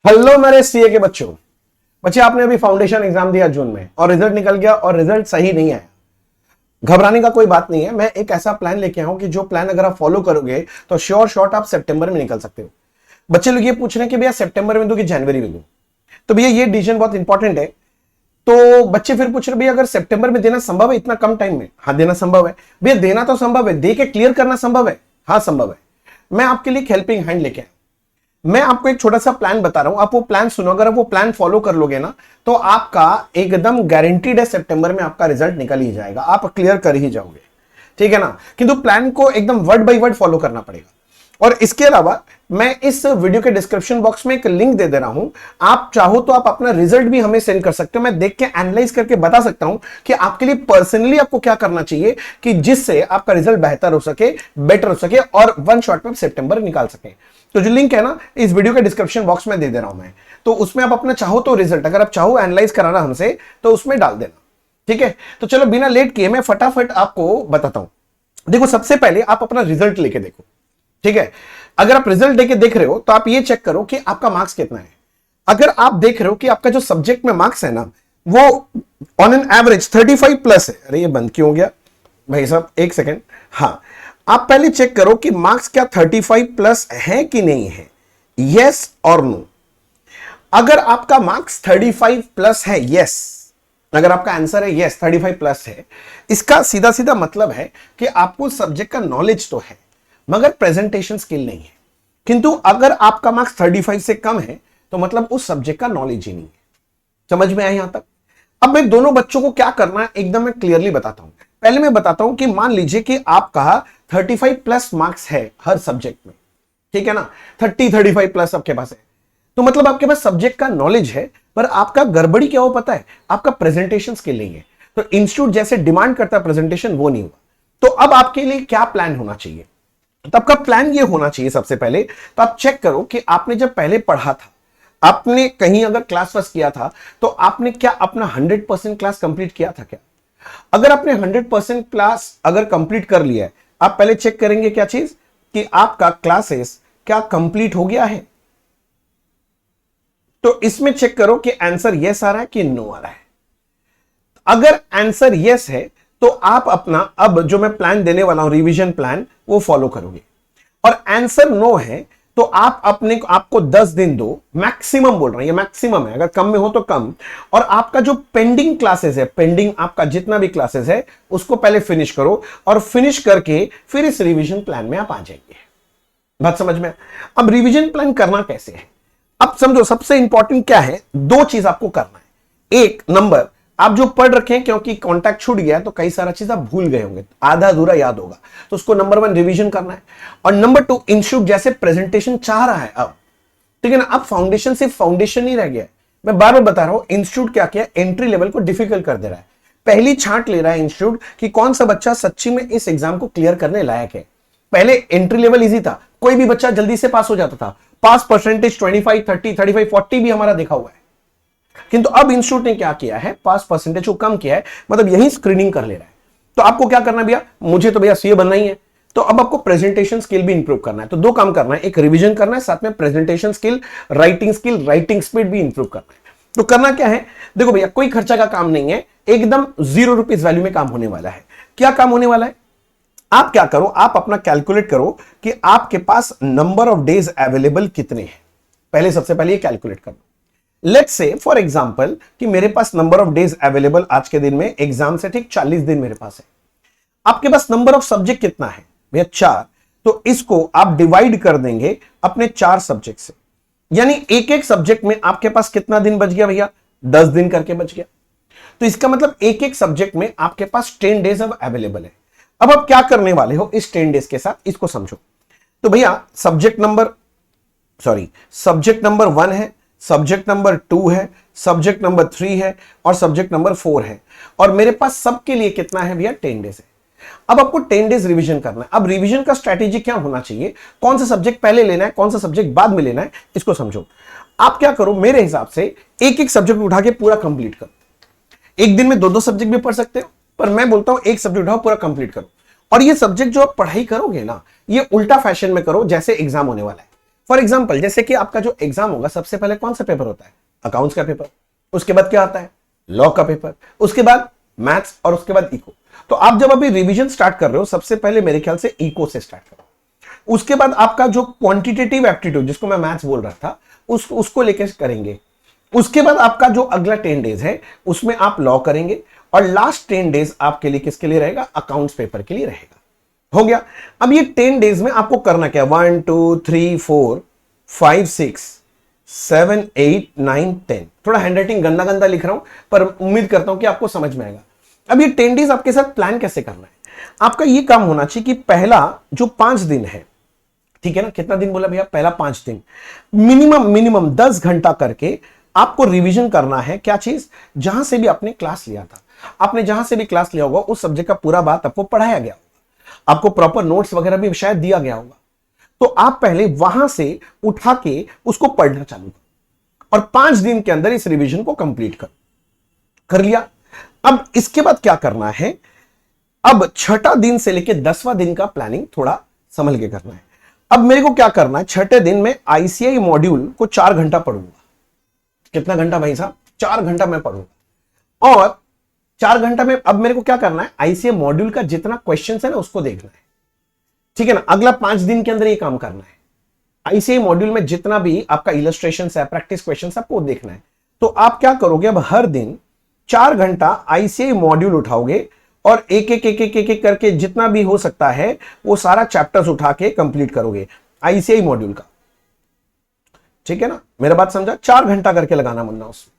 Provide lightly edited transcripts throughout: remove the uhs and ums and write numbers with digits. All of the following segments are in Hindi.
हेलो मेरे सीए के बच्चे आपने अभी फाउंडेशन एग्जाम दिया जून में और रिजल्ट निकल गया और रिजल्ट सही नहीं आया। घबराने का कोई बात नहीं है। मैं एक ऐसा प्लान लेके आया हूं कि जो प्लान अगर आप फॉलो करोगे तो श्योर शॉट आप सितंबर में निकल सकते हो। बच्चे लोग ये पूछ रहे हैं कि भैया सितंबर में दूं कि जनवरी में दूं, तो भैया ये डिसीजन बहुत इंपॉर्टेंट है। तो बच्चे फिर पूछ रहे भैया अगर सितंबर में देना संभव है इतना कम टाइम में? हाँ देना संभव है भैया, देना तो संभव है, दे के क्लियर करना संभव है? हाँ संभव है। मैं आपके लिए हेल्पिंग हैंड लेके आया। मैं आपको एक छोटा सा प्लान बता रहा हूं, आप वो प्लान सुनो। अगर आप वो प्लान फॉलो कर लोगे ना तो आपका एकदम गारंटीड है सितंबर में आपका रिजल्ट निकल ही जाएगा, आप क्लियर कर ही जाओगे, ठीक है ना। किंतु प्लान को एकदम वर्ड बाय वर्ड फॉलो करना पड़ेगा। और इसके अलावा मैं इस वीडियो के डिस्क्रिप्शन बॉक्स में एक लिंक दे रहा हूं, आप चाहो तो आप अपना रिजल्ट भी हमें सेंड कर सकते हो। मैं देख के एनालाइज करके बता सकता हूं कि आपके लिए पर्सनली आपको क्या करना चाहिए कि जिससे आपका रिजल्ट बेहतर हो सके, बेटर हो सके और वन शॉट में सितंबर निकाल सके। तो जो लिंक है ना इस वीडियो के डिस्क्रिप्शन बॉक्स में दे रहा हूं मैं, तो उसमें आप अपना चाहो तो रिजल्ट अगर आप चाहो एनालाइज कराना हमसे तो उसमें डाल देना, ठीक है। तो चलो बिना लेट किए मैं फटाफट आपको बताता हूं। देखो सबसे पहले आप अपना रिजल्ट लेके देखो, ठीक है। अगर आप रिजल्ट लेके देख रहे हो तो आप ये चेक करो कि आपका मार्क्स कितना है। अगर आप देख रहे हो कि आपका जो सब्जेक्ट में मार्क्स है ना वो ऑन एन एवरेज 35 प्लस है। अरे ये बंद क्यों हो गया भाई साहब, एक सेकेंड। हाँ, आप पहले चेक करो कि मार्क्स क्या 35 प्लस है कि नहीं है, यस और नो। अगर आपका मार्क्स 35 प्लस है, यस, अगर आपका आंसर है यस 35 प्लस है, इसका सीधा सीधा मतलब है कि आपको सब्जेक्ट का नॉलेज तो है मगर प्रेजेंटेशन स्किल नहीं है। किंतु अगर आपका मार्क्स 35 से कम है तो मतलब उस सब्जेक्ट का नॉलेज ही नहीं है। समझ में आया यहां तक? अब मैं दोनों बच्चों को क्या करना है एकदम मैं क्लियरली बताता हूं। पहले मैं बताता हूं कि मान लीजिए कि आपका 35 प्लस मार्क्स है हर सब्जेक्ट में, ठीक है ना, 35 प्लस आपके पास है, तो मतलब आपके पास सब्जेक्ट का नॉलेज है, पर आपका गड़बड़ी क्या हो पता है, आपका प्रेजेंटेशन स्किल नहीं है। तो इंस्टीट्यूट जैसे डिमांड करता है प्रेजेंटेशन, वो नहीं हुआ। तो अब आपके लिए क्या प्लान होना चाहिए? तो आपका प्लान ये होना चाहिए सबसे पहले, तो आप चेक करो कि आपने जब पहले पढ़ा था, आपने कहीं अगर क्लास फर्स्ट किया था तो आपने क्या अपना 100% क्लास कंप्लीट किया था क्या? अगर आपने 100% क्लास अगर कंप्लीट कर लिया है, आप पहले चेक करेंगे क्या चीज कि आपका क्लासेस क्या कंप्लीट हो गया है। तो इसमें चेक करो कि आंसर यस आ रहा है कि नो आ रहा है। अगर आंसर यस है तो आप अपना अब जो मैं प्लान देने वाला हूं रिवीजन प्लान वो फॉलो करोगे, और आंसर नो है तो आप अपने आपको 10 दिन दो, मैक्सिमम बोल रहा हूं, ये मैक्सिमम है, अगर कम में हो तो कम। और आपका जो पेंडिंग क्लासेस है, पेंडिंग आपका जितना भी क्लासेस है उसको पहले फिनिश करो, और फिनिश करके फिर इस रिवीजन प्लान में आप आ जाएंगे। बात समझ में? अब रिवीजन प्लान करना कैसे है अब समझो। सबसे इंपॉर्टेंट क्या है, दो चीज आपको करना है। एक नंबर, आप जो पढ़ रखे हैं क्योंकि कांटेक्ट छूट गया है तो कई सारा चीज आप भूल गए होंगे, आधा अधूरा याद होगा, तो उसको नंबर 1 रिवीजन करना है। और नंबर 2, इंस्टीट्यूट जैसे प्रेजेंटेशन चाह रहा है अब, ठीक है ना, अब फाउंडेशन सिर्फ फाउंडेशन नहीं रह गया है। मैं बार बार बता रहा हूं, इंस्टीट्यूट क्या किया, एंट्री लेवल को डिफिकल्ट कर दे रहा है। पहली छांट ले रहा है इंस्टीट्यूट कि कौन सा बच्चा सच्ची में इस एग्जाम को क्लियर करने लायक है। पहले एंट्री लेवल इजी था, कोई भी बच्चा जल्दी से पास हो जाता था, पास परसेंटेज 25, 30, 35, 40 भी हमारा देखा हुआ है। किंतु अब इंस्टीट्यूट ने क्या किया है, पास परसेंटेज को कम किया है, मतलब यही स्क्रीनिंग कर ले रहा है। तो आपको क्या करना है भैया, मुझे तो भैया सीए बनना ही है, तो अब आपको प्रेजेंटेशन स्किल भी इंप्रूव करना है। तो दो काम करना है, एक रिवीजन करना है, साथ में प्रेजेंटेशन स्किल, राइटिंग स्पीड भी इंप्रूव करना है। तो करना क्या है, देखो भैया कोई खर्चा का काम नहीं है, एकदम 0 रुपीज वैल्यू में काम होने वाला है। क्या काम होने वाला है, आप क्या करो, आप अपना कैलकुलेट करो कि आपके पास नंबर ऑफ डेज अवेलेबल कितने हैं। पहले सबसे पहले ये कैलकुलेट करो। लेट्स से फॉर एग्जांपल कि मेरे पास नंबर ऑफ डेज अवेलेबल आज के दिन में एग्जाम से ठीक 40 दिन मेरे पास है। आपके पास नंबर ऑफ सब्जेक्ट कितना है भैया, 4, तो इसको आप डिवाइड कर देंगे अपने 4 सब्जेक्ट से, यानी एक एक सब्जेक्ट में आपके पास कितना दिन बच गया भैया, 10 दिन करके बच गया। तो इसका मतलब एक एक सब्जेक्ट में आपके पास 10 डेज अब अवेलेबल है। अब आप क्या करने वाले हो इस 10 डेज के साथ, इसको समझो। तो भैया सब्जेक्ट नंबर 1 है, सब्जेक्ट नंबर 2 है, सब्जेक्ट नंबर 3 है और सब्जेक्ट नंबर 4 है, और मेरे पास सबके लिए कितना है भैया, 10 डेज है। अब आपको 10 डेज रिवीजन करना है। अब रिवीजन का स्ट्रेटेजी क्या होना चाहिए, कौन सा सब्जेक्ट पहले लेना है, कौन सा सब्जेक्ट बाद में लेना है, इसको समझो। आप क्या करो, मेरे हिसाब से एक एक सब्जेक्ट उठा के पूरा कंप्लीट करो। एक दिन में 2-2 सब्जेक्ट भी पढ़ सकते हो, पर मैं बोलता हूं एक सब्जेक्ट उठाओ पूरा कंप्लीट करो। और ये सब्जेक्ट जो आप पढ़ाई करोगे ना, ये उल्टा फैशन में करो जैसे एग्जाम होने वाला है। फॉर एग्जाम्पल जैसे कि आपका जो एग्जाम होगा सबसे पहले कौन सा पेपर होता है? अकाउंट्स का पेपर, उसके बाद क्या आता है? लॉ का पेपर, उसके बाद मैथ्स और उसके बाद इको। तो आप जब अभी रिवीजन स्टार्ट कर रहे हो सबसे पहले मेरे ख्याल से इको से स्टार्ट करो। उसके बाद आपका जो क्वांटिटेटिव एप्टीट्यूड जिसको मैं मैथ्स बोल रहा था उसको लेके करेंगे। उसके बाद आपका जो अगला 10 डेज है उसमें आप लॉ करेंगे और लास्ट 10 डेज आपके लिए किसके लिए रहेगा? अकाउंट्स पेपर के लिए रहेगा। हो गया। अब ये 10 डेज में आपको करना क्या? 1 2 3 4 5 6 7 8 9 10। थोड़ा हैंडराइटिंग गंदा गंदा लिख रहा हूं पर उम्मीद करता हूं कि आपको समझ में आएगा। अब ये 10 डेज आपके साथ प्लान कैसे करना है? आपका ये काम होना चाहिए कि पहला जो 5 दिन है, ठीक है ना, कितना दिन बोला भैया? पहला 5 दिन मिनिमम 10 घंटा करके आपको रिवीजन करना है। क्या चीज? जहां से भी आपने क्लास लिया था, आपने जहां से भी क्लास लिया होगा उस सब्जेक्ट का पूरा बात आपको पढ़ाया गया होगा, आपको प्रॉपर नोट्स वगैरह भी शायद दिया गया होगा। तो आप पहले वहां से उठा के उसको पढ़ना चालू करो और 5 दिन के अंदर इस रिवीजन को कंप्लीट करो। कर लिया? अब इसके बाद क्या करना है? अब 6ठा दिन से लेके 10वां दिन का प्लानिंग थोड़ा संभल के करना है। अब मेरे को क्या करना है? 6ठे दिन में आईसीआई मॉड्यूल को 4 घंटा पढ़ूंगा। कितना घंटा भाई साहब? 4 घंटा मैं पढ़ूंगा। और 4 घंटा में अब मेरे को क्या करना है? आईसीआई मॉड्यूल का जितना क्वेश्चन है ना उसको देखना है, ठीक है ना। अगला 5 दिन के अंदर ये काम करना है। आईसीआई मॉड्यूल में जितना भी आपका इलस्ट्रेशन है, प्रैक्टिस क्वेश्चन आपको देखना है। तो आप क्या करोगे? अब हर दिन 4 घंटा आईसीआई मॉड्यूल उठाओगे और एक करके जितना भी हो सकता है वो सारा चैप्टर्स उठा के कंप्लीट करोगे आईसीआई मॉड्यूल का, ठीक है ना। मेरा बात समझा? 4 घंटा करके लगाना मुन्ना उसमें।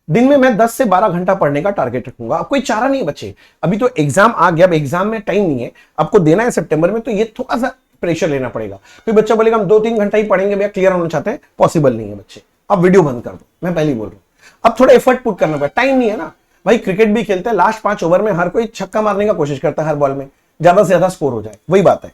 दिन में मैं 10 से 12 घंटा पढ़ने का टारगेट रखूंगा। अब कोई चारा नहीं बचे, अभी तो एग्जाम आ गया, अब एग्जाम में टाइम नहीं है, आपको देना है सितंबर में, तो ये थोड़ा सा प्रेशर लेना पड़ेगा। कोई बच्चा बोलेगा हम 2-3 घंटा ही पढ़ेंगे भैया, क्लियर होना चाहते हैं, पॉसिबल नहीं है बच्चे, अब वीडियो बंद कर दो, मैं पहले ही बोल रहा हूं। अब थोड़ा एफर्ट पुट करना पड़ेगा, टाइम नहीं है ना भाई। क्रिकेट भी खेलते हैं, लास्ट 5 ओवर में हर कोई छक्का मारने का कोशिश करता है, हर बॉल में ज्यादा से ज्यादा स्कोर हो जाए, वही बात है।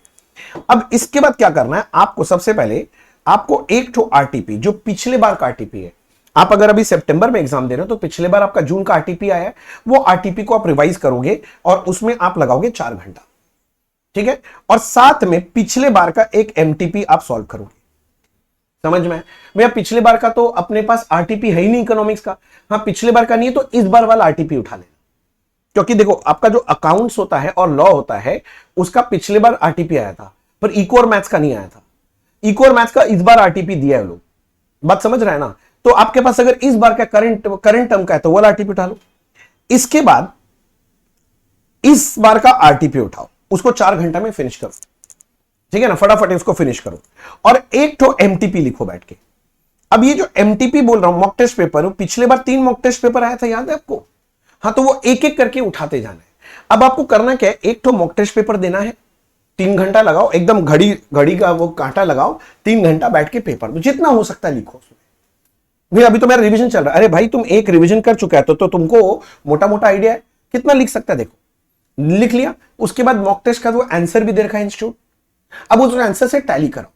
अब इसके बाद क्या करना है आपको? सबसे पहले आपको एक ठो आरटीपी, जो पिछले बार का आरटीपी है, आप अगर अभी सितंबर में एग्जाम दे रहे हो तो पिछले बार आपका जून का आरटीपी आया है, वो आरटीपी को आप रिवाइज करोगे और उसमें आप लगाओगे 4 घंटा, ठीक है। और साथ में पिछले बार का एक एमटीपी आप सॉल्व करोगे। समझ में? भैया पिछले बार का तो अपने पास आरटीपी है ही नहीं इकोनॉमिक्स का। हाँ, पिछले बार का नहीं है तो इस बार वाला आरटीपी उठा लेना, क्योंकि देखो आपका जो अकाउंट्स होता है और लॉ होता है उसका पिछले बार आरटीपी आया था, पर इको और मैथ्स का नहीं आया था। इको और मैथ्स का इस बार आरटीपी दिया है लोग, बात समझ रहे हैं ना। तो आपके पास अगर इस बार का करंट टर्म का है तो वो आरटीपी उठा लो। इसके बाद इस बार का आरटीपी उठाओ, उसको 4 घंटा में फिनिश करो, ठीक है ना। फटाफट उसको फिनिश करो और एक तो एमटीपी लिखो बैठ के। अब ये जो एमटीपी बोल रहा हूं मॉक टेस्ट पेपर, पिछले बार 3 मॉक टेस्ट पेपर आया था, याद है आपको? हाँ, तो वो एक एक करके उठाते जाना है। अब आपको करना क्या है? एक तो मॉक टेस्ट पेपर देना है, 3 घंटा लगाओ, एकदम घड़ी का वो कांटा लगाओ, 3 घंटा बैठ के पेपर तो जितना हो सकता है लिखो उसमें। भाई अभी तो मेरा रिवीजन चल रहा है। अरे भाई तुम एक रिवीजन कर चुका है तो तुमको मोटा मोटा आइडिया है कितना लिख सकता है, देखो लिख लिया। उसके बाद मॉक टेस्ट का वो आंसर भी दे रखा है इंस्टीट्यूट, अब उस आंसर से टैली करो।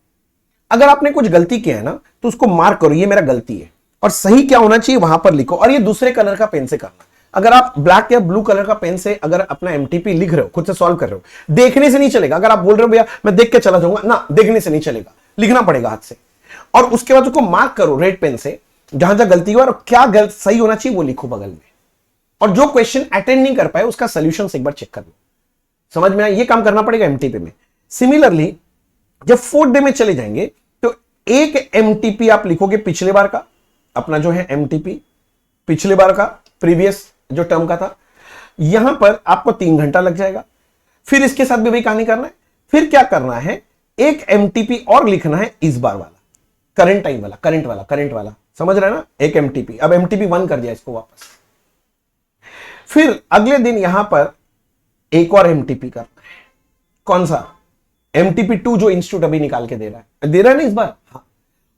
अगर आपने कुछ गलती किया है ना तो उसको मार्क करो, ये मेरा गलती है, और सही क्या होना चाहिए वहां पर लिखो। और ये दूसरे कलर का पेन से करना। अगर आप ब्लैक या ब्लू कलर का पेन से अगर अपना एमटीपी लिख रहे हो, खुद से सॉल्व कर रहे हो, देखने से नहीं चलेगा। अगर आप बोल रहे हो भैया मैं देख के चला जाऊंगा ना, देखने से नहीं चलेगा, लिखना पड़ेगा हाथ से। और उसके बाद उसको मार्क करो रेड पेन से, जहां जहां गलती हुआ और क्या गलत सही होना चाहिए वो लिखो बगल में। और जो क्वेश्चन अटेंड नहीं कर पाए उसका सोल्यूशन एक बार चेक कर लो। समझ में आया? ये काम करना पड़ेगा एमटीपी में। सिमिलरली जब 4th डे में चले जाएंगे तो एक एमटीपी आप लिखोगे पिछले बार का, अपना जो है एमटीपी पिछले बार का प्रीवियस जो टर्म का था, यहां पर आपको 3 घंटा लग जाएगा। फिर इसके साथ भी वही कहानी करना है। फिर क्या करना है? एक एमटीपी और लिखना है इस बार वाला, करंट टाइम वाला, करंट वाला, समझ रहे हैं ना? एक एमटीपी, अब एमटीपी 1 कर दिया इसको वापस। फिर अगले दिन यहां पर एक और एमटीपी करना है। कौन सा? एमटीपी 2 जो इंस्टीट्यूट अभी निकाल के दे रहा है ना इस बार। हाँ,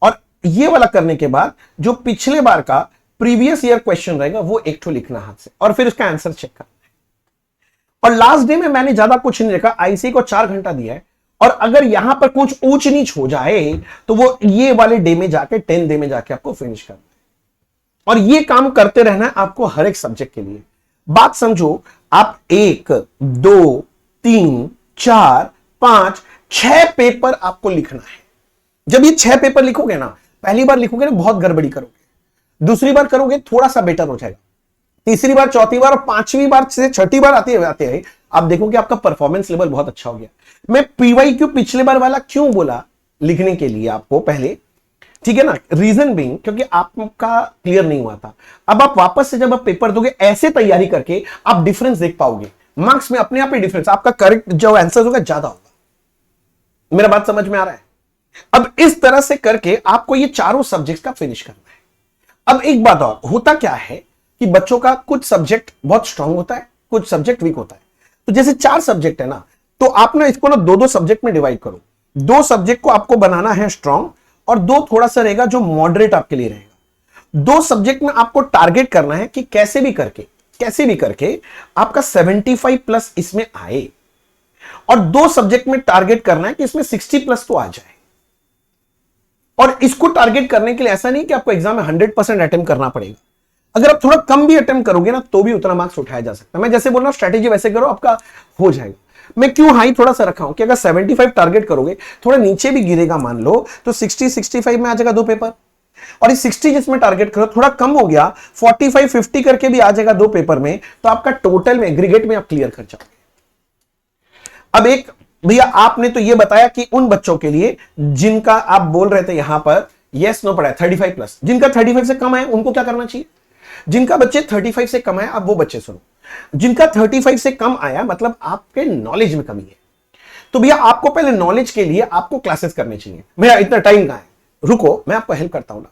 और ये वाला करने के बाद जो पिछले बार का प्रीवियस ईयर क्वेश्चन रहेगा वो एक ठो लिखना हाथ से, और फिर उसका आंसर चेक करना है। और लास्ट डे में मैंने ज्यादा कुछ नहीं लिखा, आईसी को 4 घंटा दिया है। और अगर यहां पर कुछ ऊंच नीच हो जाए तो वो ये वाले डे में जाके 10 डे में जाके आपको फिनिश करना है। और ये काम करते रहना है आपको हर एक सब्जेक्ट के लिए। बात समझो, आप 1 2 3 4 5 6 पेपर आपको लिखना है। जब ये 6 पेपर लिखोगे ना, पहली बार लिखोगे ना बहुत गड़बड़ी करोगे, दूसरी बार करोगे थोड़ा सा बेटर हो जाएगा, तीसरी बार, चौथी बार और पांचवी बार से छठी बार आते हैं आप देखोगे आपका परफॉर्मेंस लेवल बहुत अच्छा हो गया। मैं पीवाईक्यू पिछले बार वाला क्यों बोला लिखने के लिए आपको पहले, ठीक है ना, रीजन बीइंग क्योंकि आपका क्लियर नहीं हुआ था। अब आप वापस से जब आप पेपर दोगे ऐसे तैयारी करके आप डिफरेंस देख पाओगे, मार्क्स में अपने आप ही डिफरेंस, आपका करेक्ट जो आंसर होगा ज्यादा होगा। मेरा बात समझ में आ रहा है? अब इस तरह से करके आपको ये चारों सब्जेक्ट्स का फिनिश करना है। अब एक बात और, होता क्या है कि बच्चों का कुछ सब्जेक्ट बहुत स्ट्रांग होता है, कुछ सब्जेक्ट वीक होता है। तो जैसे 4 सब्जेक्ट है ना, तो आप ना इसको ना 2-2 सब्जेक्ट में डिवाइड करो। 2 सब्जेक्ट को आपको बनाना है स्ट्रांग और 2 थोड़ा सा रहेगा जो मॉडरेट आपके लिए रहेगा। 2 सब्जेक्ट में आपको टारगेट करना है कि कैसे भी करके आपका 75 प्लस इसमें आए, और 2 सब्जेक्ट में टारगेट करना है कि इसमें 60 प्लस तो आ जाए। और इसको टारगेट करने के लिए ऐसा नहीं कि आपको एग्जाम में 100% अटेम्प्ट करना पड़ेगा। अगर आप थोड़ा कम भी अटेम्प्ट करोगे ना तो भी उतना मार्क्स उठाया जा सकता है। मैं जैसे बोल रहा हूं स्ट्रेटेजी वैसे करो, आपका हो जाएगा। मैं क्यों हाई थोड़ा सा रखा हूं कि अगर 75 टारगेट करोगे, थोड़ा नीचे भी गिरेगा मान लो तो 60-65 में आ जाएगा 2 पेपर, और इस 60 जिसमें टारगेट करो थोड़ा कम हो गया 45-50 करके भी आ जाएगा 2 पेपर में, तो आपका टोटल में एग्रीगेट में आप क्लियर कर जाओगे। अब एक भैया आपने तो ये बताया कि उन बच्चों के लिए जिनका आप बोल रहे थे यहां पर यस नो पड़ा है 35 प्लस, जिनका 35 से कम है उनको क्या करना चाहिए? जिनका बच्चे 35 से कम है, अब वो बच्चे सुनो, जिनका 35 से कम आया मतलब आपके नॉलेज में कमी है, तो भैया आपको पहले नॉलेज के लिए आपको क्लासेस करने चाहिए। भैया इतना टाइम कहां है, रुको मैं आपको हेल्प करता हूं ना।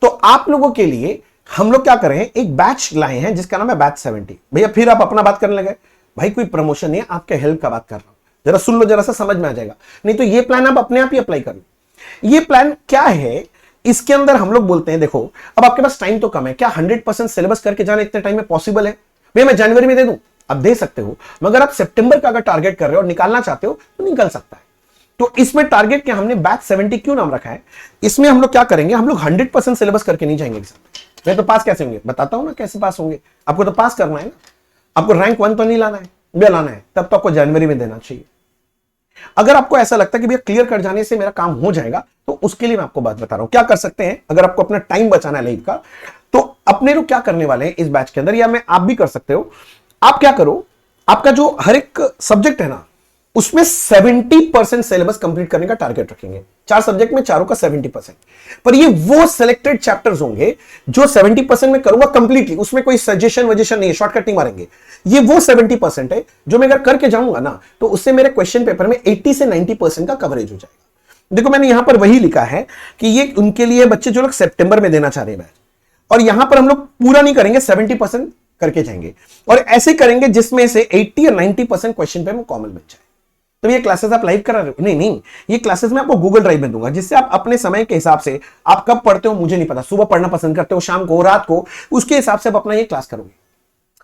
तो आप लोगों के लिए हम लोग क्या करें, एक बैच लाए हैं जिसका नाम है बैच 70। भैया फिर आप अपना बात करने लगे, भाई कोई प्रमोशन नहीं है, आपके हेल्प का बात कर रहा हूं, जरा सुन लो, जरा सा समझ में आ जाएगा। नहीं तो ये प्लान आप अपने आप ही अप्लाई कर लो। ये प्लान क्या है, इसके अंदर हम लोग बोलते हैं देखो अब आपके पास टाइम तो कम है, क्या 100% सिलेबस करके जाना इतने टाइम में पॉसिबल है? भैया मैं जनवरी में दे दूं, आप दे सकते हो, मगर आप सितंबर का अगर टारगेट कर रहे हो और निकालना चाहते हो तो निकल सकता है। तो इसमें टारगेट क्या, हमने बैच 70 क्यों नाम रखा है? इसमें हम लोग क्या करेंगे, हम लोग 100% सिलेबस करके नहीं जाएंगे एग्जाम में। मैं तो पास कैसे होंगे बताता हूं ना, कैसे पास होंगे। आपको तो पास करना है ना, आपको रैंक 1 तो नहीं लाना है, भैया लाना है तब तो आपको जनवरी में देना चाहिए। अगर आपको ऐसा लगता है कि भैया क्लियर कर जाने से मेरा काम हो जाएगा, तो उसके लिए मैं आपको बात बता रहा हूं क्या कर सकते हैं। अगर आपको अपना टाइम बचाना है लाइफ का, तो अपने लोग क्या करने वाले हैं इस बैच के अंदर, या मैं आप भी कर सकते हो। आप क्या करो, आपका जो हर एक सब्जेक्ट है ना उसमें 70% सिलेबस कंप्लीट करने का टारगेट रखेंगे। 4 सब्जेक्ट में चारों का 70%, पर ये वो सिलेक्टेड चैप्टर्स होंगे जो 70% में करूंगा कंप्लीटली, उसमें कोई सजेशन वजेशन नहीं है, शॉर्टकट नहीं मारेंगे। ये वो 70% है जो मैं अगर करके जाऊंगा ना तो उससे मेरे क्वेश्चन पेपर में 80 से 90% का कवरेज हो जाएगा। देखो मैंने यहां पर वही लिखा है कि ये उनके लिए बच्चे जो लोग सितंबर में देना चाह रहे हैं, और यहां पर हम लोग पूरा नहीं करेंगे, 70% करके जाएंगे, और ऐसे करेंगे जिसमें से 80 या 90% क्वेश्चन पे कॉमन बच जाए। तो ये क्लासेस आप लाइव करा रहे हो? नहीं, ये क्लासेस मैं आपको गूगल ड्राइव में दूंगा, जिससे आप अपने समय के हिसाब से, आप कब पढ़ते हो मुझे नहीं पता, सुबह पढ़ना पसंद करते हो, शाम को, रात को, उसके हिसाब से आप अपना ये क्लास करोगे।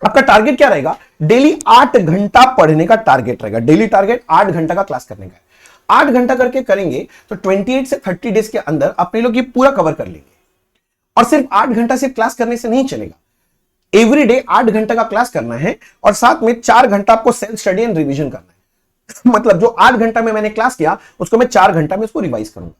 आपका टारगेट क्या रहेगा, डेली 8 घंटा पढ़ने का टारगेट रहेगा। डेली टारगेट 8 घंटा का क्लास करने का है। 8 घंटा करके करेंगे तो 28 से 30 डेज के अंदर अपने लोग ये पूरा कवर कर लेंगे। और सिर्फ 8 घंटा सिर्फ क्लास करने से नहीं चलेगा, एवरीडे 8 घंटा का क्लास करना है, और साथ में 4 घंटा आपको सेल्फ स्टडी एंड रिवीजन करना है। मतलब जो 8 घंटा में मैंने क्लास किया उसको मैं 4 घंटा में उसको रिवाइज करूंगा,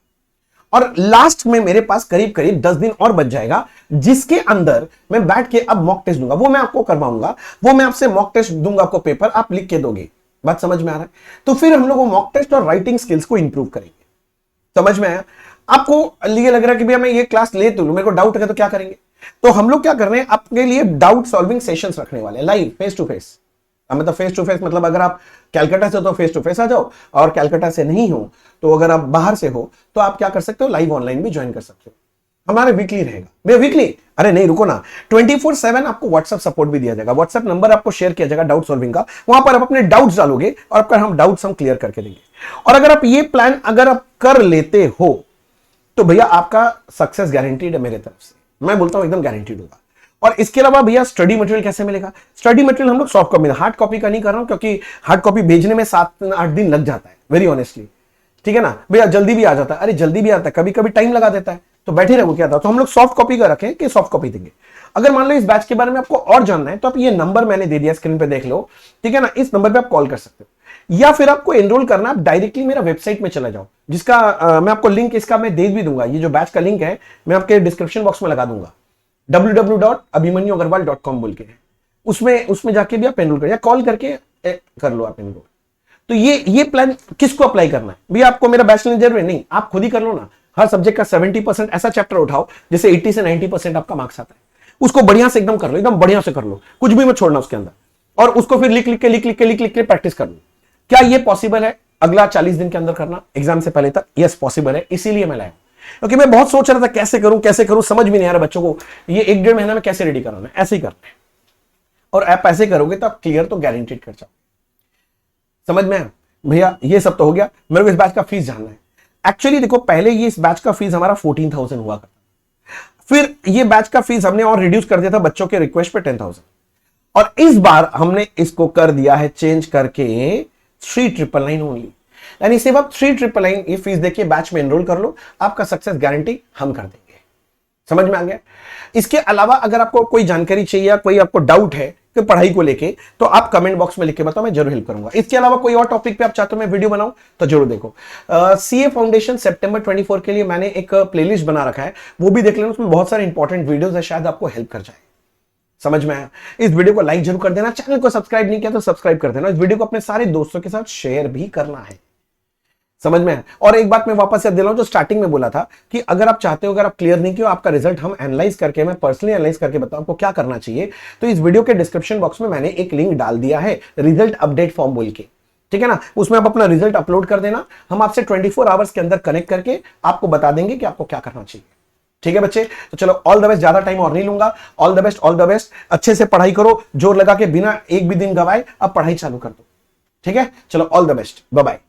और लास्ट में मेरे पास करीब करीब 10 दिन और बच जाएगा, जिसके अंदर मैं बैठ के अब मॉक टेस्ट दूंगा। वो मैं आपको करवाऊंगा, वो मैं आपसे मॉक टेस्ट दूंगा, आपको पेपर आप लिख के दोगे। बात समझ में आ रहा है? तो फिर हम लोग मॉक टेस्ट और राइटिंग स्किल्स को इंप्रूव करेंगे। समझ में आया? आपको ये लग रहा है कि भैया मैं ये क्लास ले तो लूं, मेरे को डाउट है तो क्या करेंगे? तो हम लोग क्या कर रहे हैं, आपके लिए डाउट सॉल्विंग सेशंस रखने वाले हैं, लाइव फेस टू फेस। मतलब फेस टू फेस मतलब अगर आप कैलकाटा से हो तो फेस टू फेस आ जाओ, और कैलकाटा से नहीं हो तो अगर आप बाहर से हो तो आप क्या कर सकते हो, लाइव ऑनलाइन भी ज्वाइन कर सकते हो। हमारे वीकली रहेगा भैया, वीकली, अरे नहीं रुको ना, 24/7 आपको व्हाट्सएप सपोर्ट भी दिया जाएगा। व्हाट्सएप नंबर आपको शेयर किया जाएगा डाउट सॉल्विंग का, वहां पर आप अपने डाउट्स डालोगे और आपका हम डाउट्स हम क्लियर करके देंगे। और अगर आप ये प्लान अगर आप कर लेते हो तो भैया आपका सक्सेस गारंटीड है मेरे तरफ से, मैं बोलता हूं एकदम गारंटीड होगा। और इसके अलावा भैया स्टडी मटेरियल कैसे मिलेगा? स्टडी मटेरियल हम लोग सॉफ्ट कॉपी, हार्ड कॉपी का नहीं कर रहा हूं, क्योंकि हार्ड कॉपी भेजने में 7-8 दिन लग जाता है, वेरी ऑनेस्टली, ठीक है ना भैया। जल्दी भी आ जाता है, अरे जल्दी भी आता है, कभी कभी टाइम लगा देता है, तो बैठे रहो क्या था। तो हम लोग सॉफ्ट कॉपी का रखें कि सॉफ्ट कॉपी देंगे। अगर मान लो इस बैच के बारे में आपको और जानना है तो आप ये नंबर मैंने दे दिया स्क्रीन पे, देख लो, ठीक है ना, इस नंबर पे आप कॉल कर सकते हो। या फिर आपको एनरोल करना, आप डायरेक्टली मेरा वेबसाइट में चला जाओ, जिसका मैं आपको लिंक इसका मैं दे भी दूंगा। ये जो बैच का लिंक है मैं आपके डिस्क्रिप्शन बॉक्स में लगा दूंगा, www.abhimanyu.agarwal.com बोल के, उसमें जाके भी आप एनरोल कर, या कॉल करके कर लो आप एनरोल। तो ये प्लान किसको अप्लाई करना है भैया? आपको मेरा बैच लेने जरूरी नहीं, आप खुद ही कर लो ना। हर सब्जेक्ट का 70% ऐसा चैप्टर उठाओ जिससे 80 से 90% आपका मार्क्स आता है, उसको बढ़िया से एकदम कर लो, एकदम बढ़िया से कर लो, कुछ भी मत छोड़ना उसके अंदर, और उसको फिर लिख लिख के प्रैक्टिस कर लो। क्या ये पॉसिबल है अगला 40 दिन के अंदर करना एग्जाम से पहले तक? यस पॉसिबल है, इसीलिए मैं लाया। क्योंकि मैं बहुत सोच रहा था कैसे करूं, समझ भी नहीं आ रहा बच्चों को ये 1-1.5 महीना में कैसे रेडी कराना है। ऐसे ही करना है, और आप ऐसे करोगे तो आप क्लियर तो गारंटीड कर जाओ। समझ में आया भैया? ये सब तो हो गया। मेरे को इस बैच का फीस जानना है। एक्चुअली देखो, पहले ये इस बैच का फीस हमारा 14,000 हुआ करता, फिर ये बैच का फीस हमने और रिड्यूस कर दिया था बच्चों के रिक्वेस्ट पे 10,000, और इस बार हमने इसको कर दिया है चेंज करके 3,999 ओनली। यानी सिर्फ आप 3,999 ये फीस देखिए बैच में एनरोल कर लो, आपका सक्सेस गारंटी हम कर देंगे। समझ में आ गया? इसके अलावा अगर आपको कोई जानकारी चाहिए या कोई आपको डाउट है कि पढ़ाई को लेके, तो आप कमेंट बॉक्स में लिख के बताओ, मैं जरूर हेल्प करूंगा। इसके अलावा कोई और टॉपिक पे आप चाहते हो मैं वीडियो बनाऊं तो जरूर देखो। सीए फाउंडेशन सितंबर 24 के लिए मैंने एक प्लेलिस्ट बना रखा है, वो भी देख लेना, उसमें बहुत सारे इंपॉर्टेंट वीडियोस है, शायद आपको हेल्प कर जाए। समझ में आया? इस वीडियो को लाइक जरूर कर देना, चैनल को सब्सक्राइब नहीं किया तो सब्सक्राइब कर देना, इस वीडियो को अपने सारे दोस्तों के साथ शेयर भी करना है। समझ में है? और एक बात मैं वापस याद दिलाऊं, जो स्टार्टिंग में बोला था कि अगर आप चाहते हो, अगर आप क्लियर नहीं किया आपका रिजल्ट हम एनालाइज करके, मैं पर्सनली एनालाइज करके बताऊं आपको क्या करना चाहिए, तो इस वीडियो के डिस्क्रिप्शन बॉक्स में मैंने एक लिंक डाल दिया है, रिजल्ट अपडेट फॉर्म बोल के, ठीक है ना? उसमें आप अपना रिजल्ट अपलोड कर देना, हम आपसे 24 आवर्स के अंदर कनेक्ट करके आपको बता देंगे कि आपको क्या करना चाहिए। ठीक है बच्चे? तो चलो, ऑल द बेस्ट, ज्यादा टाइम और नहीं लूंगा। All the best, all the best. अच्छे से पढ़ाई करो, जोर लगा के, बिना एक भी दिन गवाए अब पढ़ाई चालू कर दो। ठीक है? चलो, all the best, bye bye.